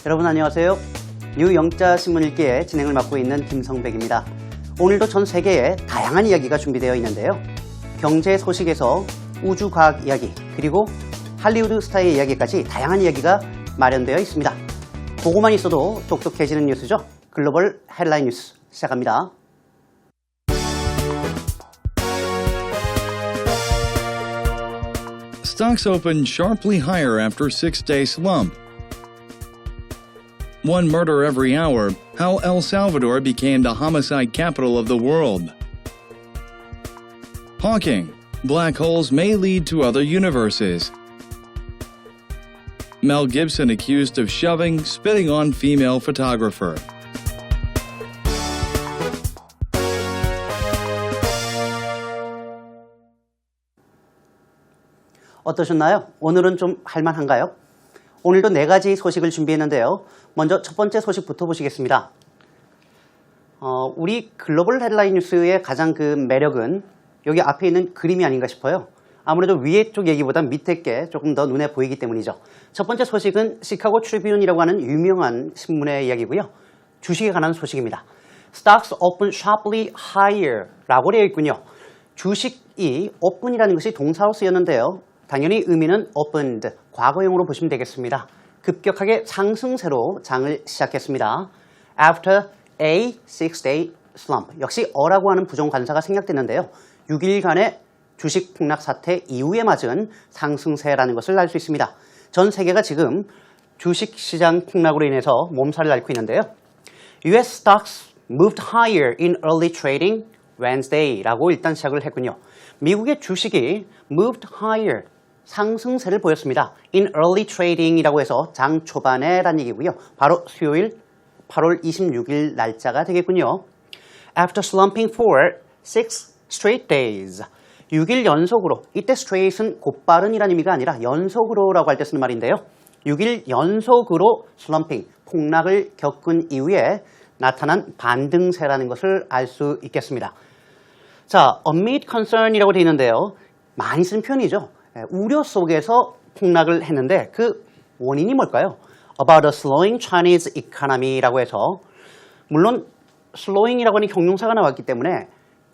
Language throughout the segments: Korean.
여러분 안녕하세요. 뉴영자 신문 읽기의 진행을 맡고 있는 김성백입니다. 오늘도 전 세계에 다양한 이야기가 준비되어 있는데요. 경제 소식에서 우주과학 이야기, 그리고 할리우드 스타의 이야기까지 다양한 이야기가 마련되어 있습니다. 보고만 있어도 똑똑해지는 뉴스죠. 글로벌 헤드라인 뉴스 시작합니다. Stocks opened sharply higher after a six-day slump. One murder every hour, how El Salvador became the homicide capital of the world. Hawking, black holes may lead to other universes. Mel Gibson accused of shoving, spitting on female photographer. 어떠셨나요? 오늘은 좀 할만한가요? 오늘도 4가지 소식을 준비했는데요. 먼저 첫 번째 소식부터 보시겠습니다. 우리 글로벌 헤드라인 뉴스의 가장 그 매력은 여기 앞에 있는 그림이 아닌가 싶어요. 아무래도 위에 쪽 얘기보다 밑에 게 조금 더 눈에 보이기 때문이죠. 첫 번째 소식은 시카고 트리뷴이라고 하는 유명한 신문의 이야기고요. 주식에 관한 소식입니다. Stocks open sharply higher 라고 되어 있군요. 주식이 open이라는 것이 동사로 쓰였는데요. 당연히 의미는 opened, 과거형으로 보시면 되겠습니다. 급격하게 상승세로 장을 시작했습니다. After a 6-day slump. 역시 어라고 하는 부정관사가 생략됐는데요. 6일간의 주식 폭락 사태 이후에 맞은 상승세라는 것을 알 수 있습니다. 전 세계가 지금 주식시장 폭락으로 인해서 몸살을 앓고 있는데요. US stocks moved higher in early trading Wednesday라고 일단 시작을 했군요. 미국의 주식이 moved higher, 상승세를 보였습니다. In early trading이라고 해서 장 초반에 란 얘기고요. 바로 수요일 8월 26일 날짜가 되겠군요. After slumping for 6 straight days. 6일 연속으로, 이때 straight은 곧바른이라는 의미가 아니라 연속으로라고 할 때 쓰는 말인데요. 6일 연속으로 slumping, 폭락을 겪은 이후에 나타난 반등세라는 것을 알 수 있겠습니다. 자, amid concern이라고 되어 있는데요. 많이 쓰는 표현이죠. 우려 속에서 폭락을 했는데 그 원인이 뭘까요? About a slowing Chinese economy라고 해서, 물론 slowing이라고 하는 형용사가 나왔기 때문에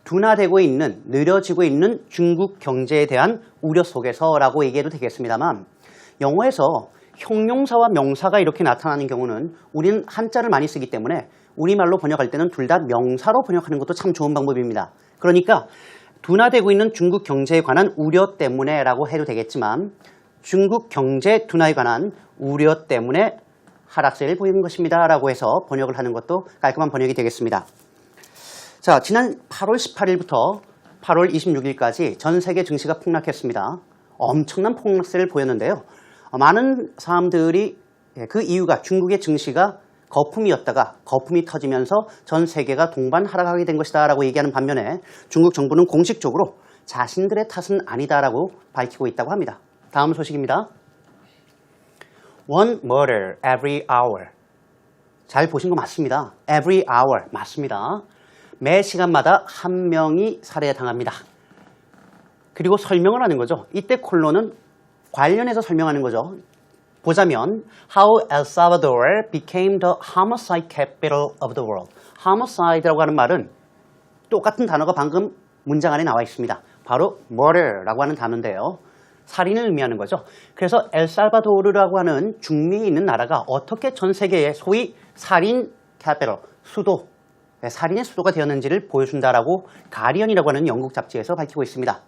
둔화되고 있는, 느려지고 있는 중국 경제에 대한 우려 속에서라고 얘기해도 되겠습니다만, 영어에서 형용사와 명사가 이렇게 나타나는 경우는 우리는 한자를 많이 쓰기 때문에 우리말로 번역할 때는 둘 다 명사로 번역하는 것도 참 좋은 방법입니다. 그러니까 둔화되고 있는 중국 경제에 관한 우려 때문에 라고 해도 되겠지만, 중국 경제 둔화에 관한 우려 때문에 하락세를 보이는 것입니다 라고 해서 번역을 하는 것도 깔끔한 번역이 되겠습니다. 자, 지난 8월 18일부터 8월 26일까지 전 세계 증시가 폭락했습니다. 엄청난 폭락세를 보였는데요. 많은 사람들이 그 이유가 중국의 증시가 거품이었다가 거품이 터지면서 전 세계가 동반 하락하게 된 것이다 라고 얘기하는 반면에, 중국 정부는 공식적으로 자신들의 탓은 아니다 라고 밝히고 있다고 합니다. 다음 소식입니다. One murder every hour. 잘 보신 거 맞습니다. Every hour 맞습니다. 매 시간마다 한 명이 살해당합니다. 그리고 설명을 하는 거죠. 이때 콜론은 관련해서 설명하는 거죠. 보자면 How El Salvador became the homicide capital of the world. homicide라고 하는 말은 똑같은 단어가 방금 문장 안에 나와 있습니다. 바로 murder라고 하는 단어인데요. 살인을 의미하는 거죠. 그래서 엘살바도르라고 하는 중미에 있는 나라가 어떻게 전 세계의 소위 살인 캐피털, 수도, 살인의 수도가 되었는지를 보여준다라고 가디언이라고 하는 영국 잡지에서 밝히고 있습니다.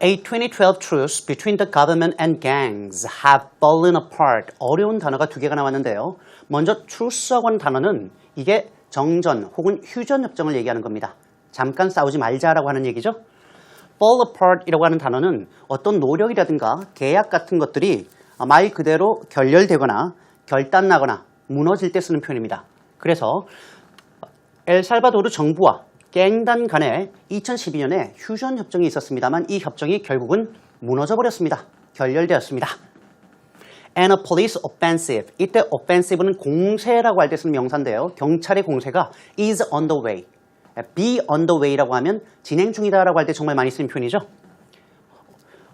A 2012 truce between the government and gangs have fallen apart. 어려운 단어가 2개가 나왔는데요. 먼저 truce라고 하는 단어는 이게 정전 혹은 휴전 협정을 얘기하는 겁니다. 잠깐 싸우지 말자라고 하는 얘기죠. fall apart이라고 하는 단어는 어떤 노력이라든가 계약 같은 것들이 말 그대로 결렬되거나 결단나거나 무너질 때 쓰는 표현입니다. 그래서 엘살바도르 정부와 갱단 간에 2012년에 휴전 협정이 있었습니다만 이 협정이 결국은 무너져 버렸습니다. 결렬되었습니다. And a police offensive. 이때 offensive는 공세라고 할 때 쓰는 명사인데요. 경찰의 공세가 is on the way. be on the way라고 하면 진행 중이다라고 할 때 정말 많이 쓰는 표현이죠.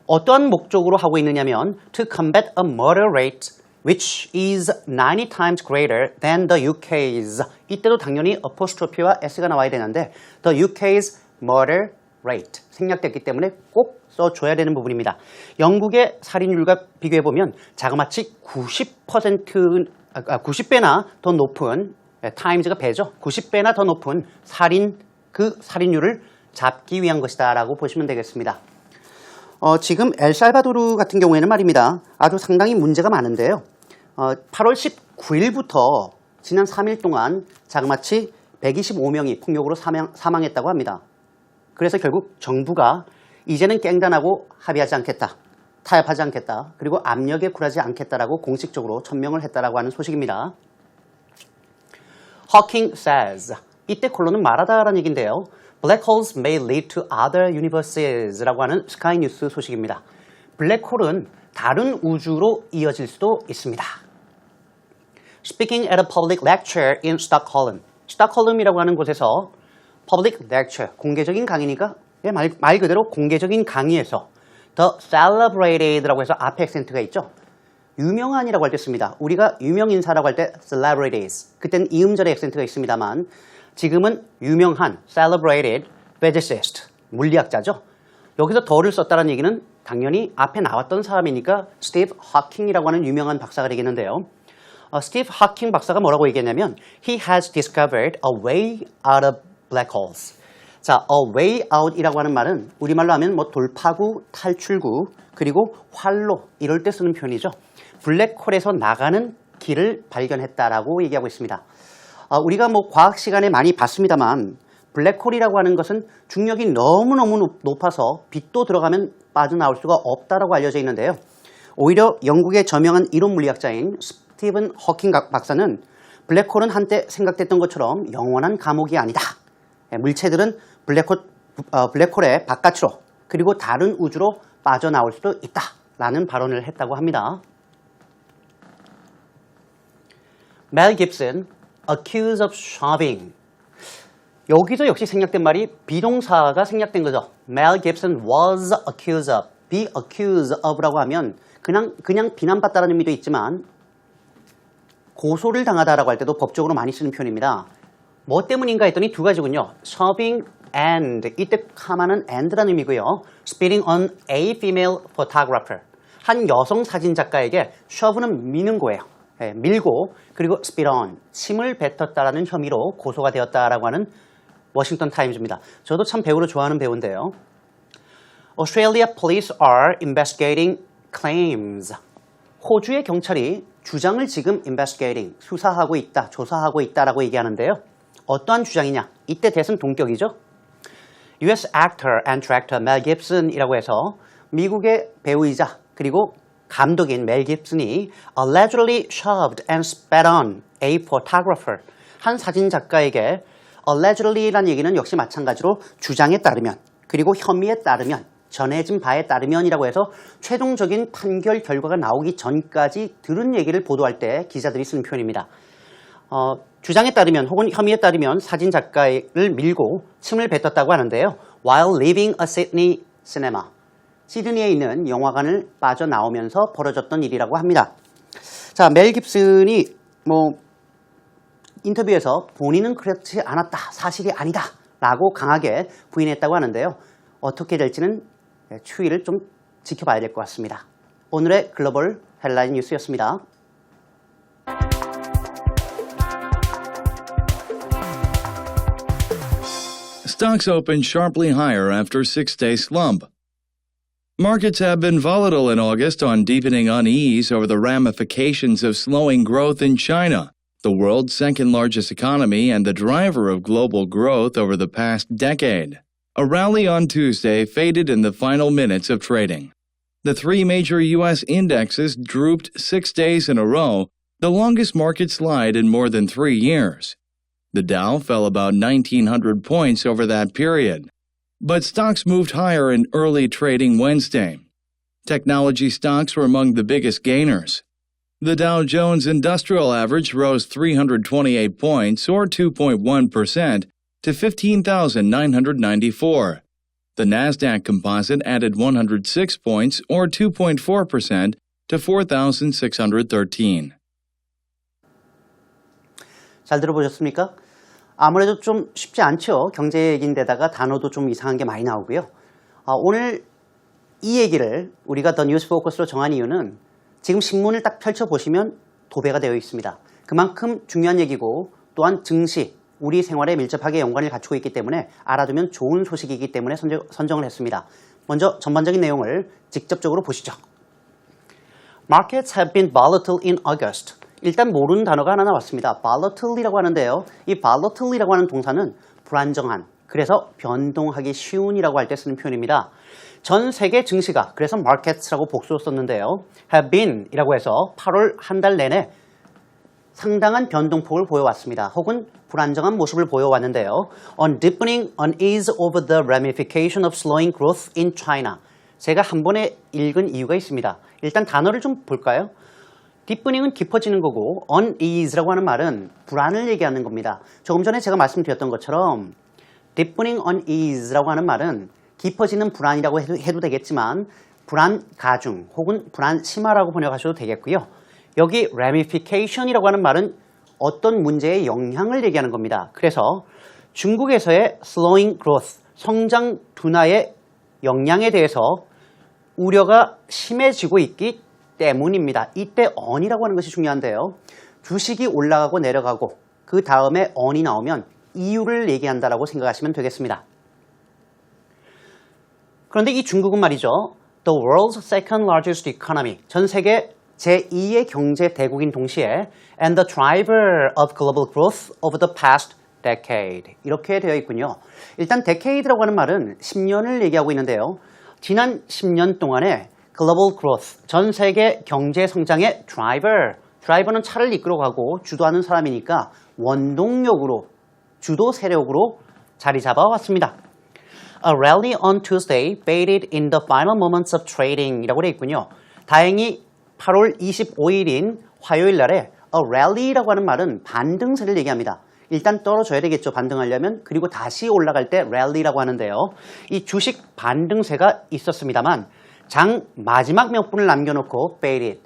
어떠한 목적으로 하고 있느냐면 to combat a murder rate which is 90 times greater than the UK's. 이때도 당연히 apostrophe와 s가 나와야 되는데 the UK's murder rate 생략됐기 때문에 꼭 써줘야 되는 부분입니다. 영국의 살인율과 비교해보면 자그마치 90배나 더 높은 times가 배죠. 90배나 더 높은 살인율을 잡기 위한 것이다 라고 보시면 되겠습니다. 지금 엘살바도르 같은 경우에는 말입니다. 아주 상당히 문제가 많은데요. 8월 19일부터 지난 3일 동안 자그마치 125명이 폭력으로 사망했다고 합니다. 그래서 결국 정부가 이제는 깽단하고 합의하지 않겠다, 타협하지 않겠다, 그리고 압력에 굴하지 않겠다라고 공식적으로 천명을 했다라고 하는 소식입니다. Hawking says, 이때 콜론은 말하다라는 얘기인데요. Black holes may lead to other universes 라고 하는 스카이뉴스 소식입니다. 블랙홀은 다른 우주로 이어질 수도 있습니다. Speaking at a public lecture in Stockholm. 스톡홀름이라고 하는 곳에서 public lecture, 공개적인 강의니까 말 그대로 공개적인 강의에서 the celebrated라고 해서 앞에 액센트가 있죠. 유명한이라고 할 때 씁니다. 우리가 유명인사라고 할 때 celebrities, 그때는 이음절에 액센트가 있습니다만 지금은 유명한, celebrated physicist, 물리학자죠. 여기서 더를 썼다는 얘기는 당연히 앞에 나왔던 사람이니까 스티브 하킹이라고 하는 유명한 박사가 되겠는데요. 스티브 하킹 박사가 뭐라고 얘기했냐면 He has discovered a way out of black holes. 자, a way out이라고 하는 말은 우리말로 하면 뭐 돌파구, 탈출구, 그리고 활로 이럴 때 쓰는 표현이죠. 블랙홀에서 나가는 길을 발견했다라고 얘기하고 있습니다. 우리가 뭐 과학 시간에 많이 봤습니다만 블랙홀이라고 하는 것은 중력이 너무너무 높아서 빛도 들어가면 빠져나올 수가 없다라고 알려져 있는데요. 오히려 영국의 저명한 이론 물리학자인 스티븐 허킹 박사는 블랙홀은 한때 생각됐던 것처럼 영원한 감옥이 아니다. 물체들은 블랙홀의 바깥으로 그리고 다른 우주로 빠져나올 수도 있다라는 발언을 했다고 합니다. 멜 깁슨, accused of shoving. 여기서 역시 생략된 말이 비동사가 생략된 거죠. Mel Gibson was accused of, be accused of라고 하면 그냥 비난받다라는 의미도 있지만 고소를 당하다라고 할 때도 법적으로 많이 쓰는 표현입니다. 뭐 때문인가 했더니 두 가지군요. shoving and, 이때 카마는 and라는 의미고요. spitting on a female photographer. 한 여성 사진 작가에게 shove는 미는 거예요. 네, 밀고 그리고 spit on, 침을 뱉었다라는 혐의로 고소가 되었다라고 하는 워싱턴 타임즈입니다. 저도 참 배우를 좋아하는 배우인데요. Australia police are investigating claims. 호주의 경찰이 주장을 지금 investigating, 수사하고 있다, 조사하고 있다라고 얘기하는데요. 어떠한 주장이냐? 이때 대선 동격이죠. US actor and director Mel Gibson이라고 해서 미국의 배우이자 그리고 감독인 멜 깁슨이 allegedly shoved and spat on a photographer. 한 사진 작가에게 allegedly라는 얘기는 역시 마찬가지로 주장에 따르면 그리고 혐의에 따르면 전해진 바에 따르면이라고 해서 최종적인 판결 결과가 나오기 전까지 들은 얘기를 보도할 때 기자들이 쓰는 표현입니다. 주장에 따르면 혹은 혐의에 따르면 사진 작가를 밀고 침을 뱉었다고 하는데요. While leaving a Sydney cinema. 시드니에 있는 영화관을 빠져나오면서 벌어졌던 일이라고 합니다. 자, 멜 깁슨이 인터뷰에서 본인은 그렇지 않았다, 사실이 아니다 라고 강하게 부인했다고 하는데요. 어떻게 될지는 추이를 좀 지켜봐야 될 것 같습니다. 오늘의 글로벌 헬라인 뉴스였습니다. Stocks opened sharply higher after 6-day slump. Markets have been volatile in August on deepening unease over the ramifications of slowing growth in China, the world's second-largest economy and the driver of global growth over the past decade. A rally on Tuesday faded in the final minutes of trading. The three major U.S. indexes drooped 6 days in a row, the longest market slide in more than 3 years. The Dow fell about 1,900 points over that period. But stocks moved higher in early trading Wednesday. Technology stocks were among the biggest gainers. The Dow Jones Industrial Average rose 328 points, or 2.1%, to 15,994. The Nasdaq Composite added 106 points, or 2.4%, to 4,613. 잘 들어보셨습니까? 아무래도 좀 쉽지 않죠. 경제 얘기인데다가 단어도 좀 이상한 게 많이 나오고요. 오늘 이 얘기를 우리가 더 뉴스 포커스로 정한 이유는 지금 신문을 딱 펼쳐보시면 도배가 되어 있습니다. 그만큼 중요한 얘기고 또한 증시, 우리 생활에 밀접하게 연관을 갖추고 있기 때문에 알아두면 좋은 소식이기 때문에 선정을 했습니다. 먼저 전반적인 내용을 직접적으로 보시죠. Markets have been volatile in August. 일단 모르는 단어가 하나 나왔습니다. volatile이라고 하는데요. 이 volatile이라고 하는 동사는 불안정한, 그래서 변동하기 쉬운이라고 할 때 쓰는 표현입니다. 전 세계 증시가, 그래서 markets라고 복수로 썼는데요. have been 이라고 해서 8월 한 달 내내 상당한 변동폭을 보여왔습니다. 혹은 불안정한 모습을 보여왔는데요. On deepening unease over the ramification of slowing growth in China. 제가 한 번에 읽은 이유가 있습니다. 일단 단어를 좀 볼까요? deepening은 깊어지는 거고 unease라고 하는 말은 불안을 얘기하는 겁니다. 조금 전에 제가 말씀드렸던 것처럼 deepening unease라고 하는 말은 깊어지는 불안이라고 해도 되겠지만 불안 가중 혹은 불안 심화라고 번역하셔도 되겠고요. 여기 ramification이라고 하는 말은 어떤 문제의 영향을 얘기하는 겁니다. 그래서 중국에서의 slowing growth, 성장 둔화의 영향에 대해서 우려가 심해지고 있기 때문입니다. 이때 on이라고 하는 것이 중요한데요. 주식이 올라가고 내려가고 그 다음에 on이 나오면 이유를 얘기한다라고 생각하시면 되겠습니다. 그런데 이 중국은 말이죠. The world's second largest economy, 전 세계 제2의 경제 대국인 동시에 and the driver of global growth over the past decade. 이렇게 되어 있군요. 일단 decade라고 하는 말은 10년을 얘기하고 있는데요. 지난 10년 동안에 global growth, 전 세계 경제 성장의 driver는 차를 이끌어가고 주도하는 사람이니까 원동력으로, 주도 세력으로 자리 잡아왔습니다. A rally on Tuesday baited in the final moments of trading 이라고 되어 있군요. 다행히 8월 25일인 화요일 날에 a rally라고 하는 말은 반등세를 얘기합니다. 일단 떨어져야 되겠죠. 반등하려면. 그리고 다시 올라갈 때 rally라고 하는데요. 이 주식 반등세가 있었습니다만 장 마지막 몇 분을 남겨놓고 baited,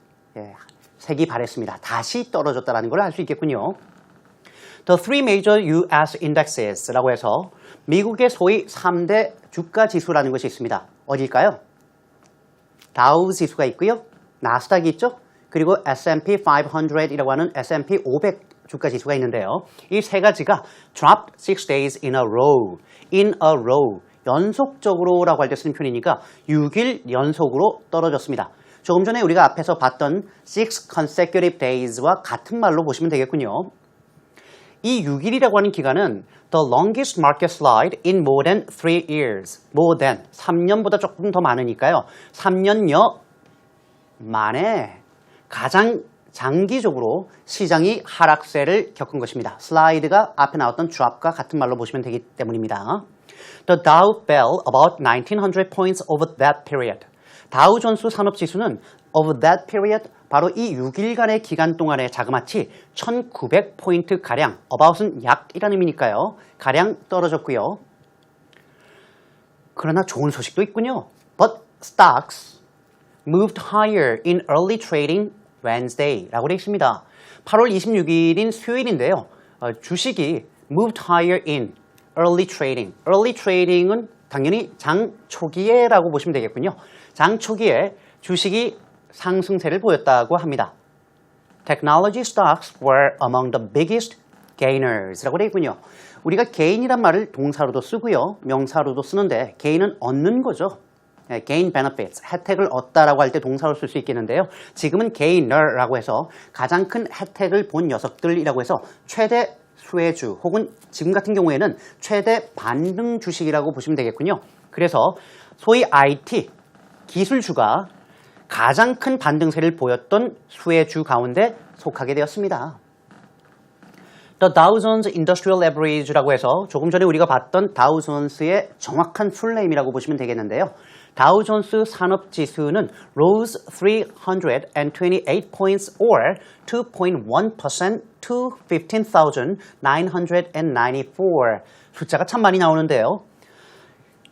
색이 바랬습니다. 다시 떨어졌다는 걸 알 수 있겠군요. The three major US indexes라고 해서 미국의 소위 3대 주가 지수라는 것이 있습니다. 어딜까요? 다우 지수가 있고요. 나스닥이 있죠. 그리고 S&P 500이라고 하는 S&P 500 주가 지수가 있는데요. 이 세 가지가 dropped 6 days in a row, 연속적으로라고 할 때 쓰는 표현이니까 6일 연속으로 떨어졌습니다. 조금 전에 우리가 앞에서 봤던 6 consecutive days와 같은 말로 보시면 되겠군요. 이 6일이라고 하는 기간은 the longest market slide in more than 3 years. more than, 3년보다 조금 더 많으니까요. 3년여 만에 가장 장기적으로 시장이 하락세를 겪은 것입니다. 슬라이드가 앞에 나왔던 drop과 같은 말로 보시면 되기 때문입니다. The Dow fell about 1900 points over that period. 다우 존스 산업지수는 over that period, 바로 이 6일간의 기간 동안에 자그마치 1900포인트 가량, about은 약이라는 의미니까요. 가량 떨어졌고요. 그러나 좋은 소식도 있군요. But stocks moved higher in early trading Wednesday라고 되어 있습니다. 8월 26일인 수요일인데요. 주식이 moved higher in early trading. early trading은 당연히 장 초기에라고 보시면 되겠군요. 장 초기에 주식이 상승세를 보였다고 합니다. Technology stocks were among the biggest gainers라고 되어 있군요. 우리가 gain이란 말을 동사로도 쓰고요. 명사로도 쓰는데 gain은 얻는 거죠. gain benefits, 혜택을 얻다라고 할 때 동사로 쓸 수 있겠는데요. 지금은 gainer라고 해서 가장 큰 혜택을 본 녀석들이라고 해서 최대 수혜주 혹은 지금 같은 경우에는 최대 반등 주식이라고 보시면 되겠군요. 그래서 소위 IT, 기술주가 가장 큰 반등세를 보였던 수혜주 가운데 속하게 되었습니다. The Dow Jones Industrial Average라고 해서 조금 전에 우리가 봤던 다우 존스의 정확한 풀네임이라고 보시면 되겠는데요. 다우 존스 산업지수는 rose 328 points or 2.1% to 15,994. 숫자가 참 많이 나오는데요.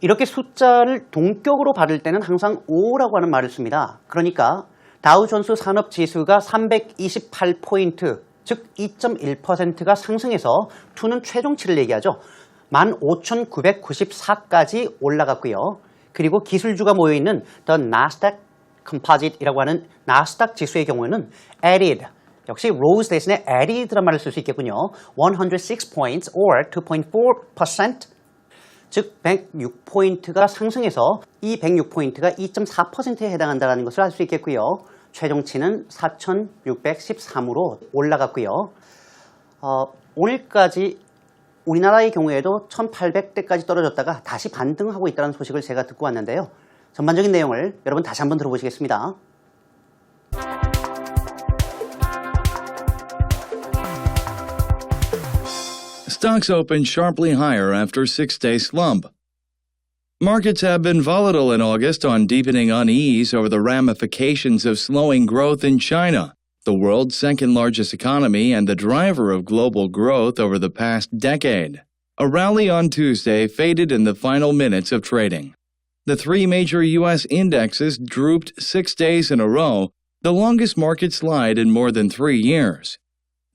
이렇게 숫자를 동격으로 받을 때는 항상 5라고 하는 말을 씁니다. 그러니까 다우존스 산업지수가 328포인트, 즉 2.1%가 상승해서 투는 최종치를 얘기하죠. 15,994까지 올라갔고요. 그리고 기술주가 모여있는 The Nasdaq Composite이라고 하는 나스닥 지수의 경우에는 added, 역시 로즈 대신에 added란 말을 쓸 수 있겠군요. 106 points or 2.4%, 즉 106포인트가 상승해서 이 106포인트가 2.4%에 해당한다는 것을 알 수 있겠고요. 최종치는 4,613으로 올라갔고요. 오늘까지 우리나라의 경우에도 1,800대까지 떨어졌다가 다시 반등하고 있다는 소식을 제가 듣고 왔는데요. 전반적인 내용을 여러분 다시 한번 들어보시겠습니다. Stocks opened sharply higher after a 6-day slump. Markets have been volatile in August on deepening unease over the ramifications of slowing growth in China, the world's second-largest economy and the driver of global growth over the past decade. A rally on Tuesday faded in the final minutes of trading. The three major U.S. indexes drooped 6 days in a row, the longest market slide in more than 3 years.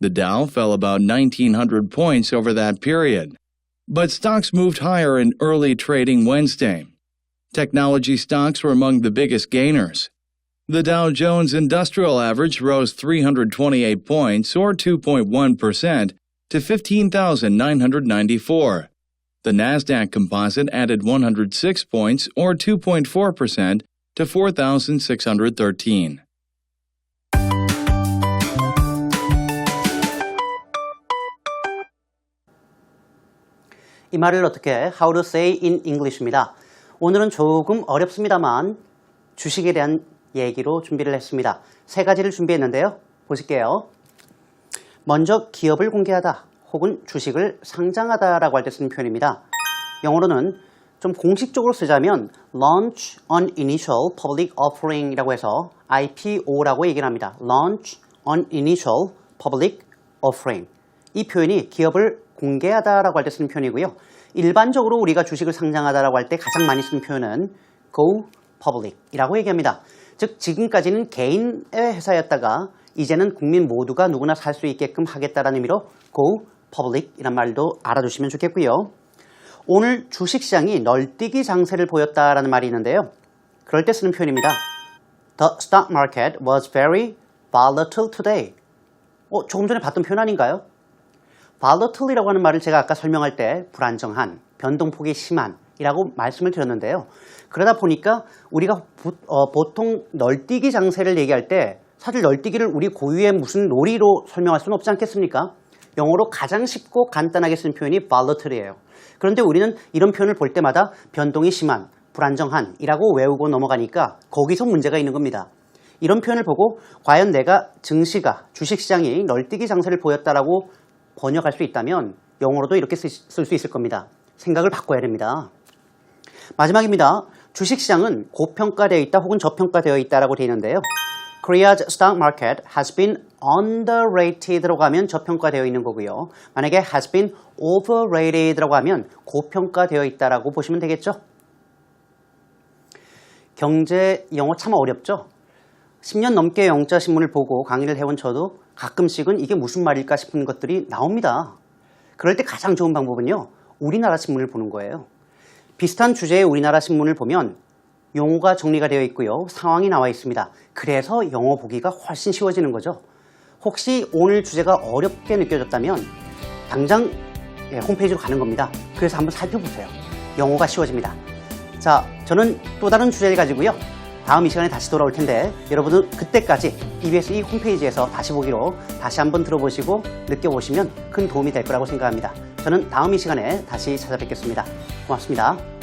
The Dow fell about 1,900 points over that period. But stocks moved higher in early trading Wednesday. Technology stocks were among the biggest gainers. The Dow Jones Industrial Average rose 328 points, or 2.1%, to 15,994. The Nasdaq Composite added 106 points, or 2.4%, to 4,613. 이 말을 어떻게 How to say in English입니다. 오늘은 조금 어렵습니다만 주식에 대한 얘기로 준비를 했습니다. 3가지를 준비했는데요. 보실게요. 먼저 기업을 공개하다 혹은 주식을 상장하다라고 할 때 쓰는 표현입니다. 영어로는 좀 공식적으로 쓰자면 Launch an Initial Public Offering이라고 해서 IPO라고 얘기를 합니다. Launch an Initial Public Offering. 이 표현이 기업을 공개하다라고 할 때 쓰는 표현이고요. 일반적으로 우리가 주식을 상장하다라고 할 때 가장 많이 쓰는 표현은 Go Public이라고 얘기합니다. 즉 지금까지는 개인의 회사였다가 이제는 국민 모두가 누구나 살 수 있게끔 하겠다라는 의미로 Go Public이란 말도 알아두시면 좋겠고요. 오늘 주식시장이 널뛰기 장세를 보였다라는 말이 있는데요. 그럴 때 쓰는 표현입니다. The stock market was very volatile today. 조금 전에 봤던 표현 아닌가요? volatile이라고 하는 말을 제가 아까 설명할 때 불안정한, 변동폭이 심한 이라고 말씀을 드렸는데요. 그러다 보니까 우리가 보통 널뛰기 장세를 얘기할 때 사실 널뛰기를 우리 고유의 무슨 놀이로 설명할 수는 없지 않겠습니까? 영어로 가장 쉽고 간단하게 쓰는 표현이 volatile이에요. 그런데 우리는 이런 표현을 볼 때마다 변동이 심한, 불안정한 이라고 외우고 넘어가니까 거기서 문제가 있는 겁니다. 이런 표현을 보고 과연 내가 증시가, 주식시장이 널뛰기 장세를 보였다라고 번역할 수 있다면 영어로도 이렇게 쓸 수 있을 겁니다. 생각을 바꿔야 됩니다. 마지막입니다. 주식시장은 고평가되어 있다 혹은 저평가되어 있다라고 되어 있는데요. Korea's stock market has been underrated라고 하면 저평가되어 있는 거고요. 만약에 has been overrated라고 하면 고평가되어 있다라고 보시면 되겠죠. 경제 영어 참 어렵죠. 10년 넘게 영자 신문을 보고 강의를 해온 저도 가끔씩은 이게 무슨 말일까 싶은 것들이 나옵니다. 그럴 때 가장 좋은 방법은요. 우리나라 신문을 보는 거예요. 비슷한 주제의 우리나라 신문을 보면 용어가 정리가 되어 있고요. 상황이 나와 있습니다. 그래서 영어 보기가 훨씬 쉬워지는 거죠. 혹시 오늘 주제가 어렵게 느껴졌다면 당장 홈페이지로 가는 겁니다. 그래서 한번 살펴보세요. 영어가 쉬워집니다. 자, 저는 또 다른 주제를 가지고요. 다음 이 시간에 다시 돌아올 텐데 여러분은 그때까지 EBS 이 홈페이지에서 다시 보기로 다시 한번 들어보시고 느껴보시면 큰 도움이 될 거라고 생각합니다. 저는 다음 이 시간에 다시 찾아뵙겠습니다. 고맙습니다.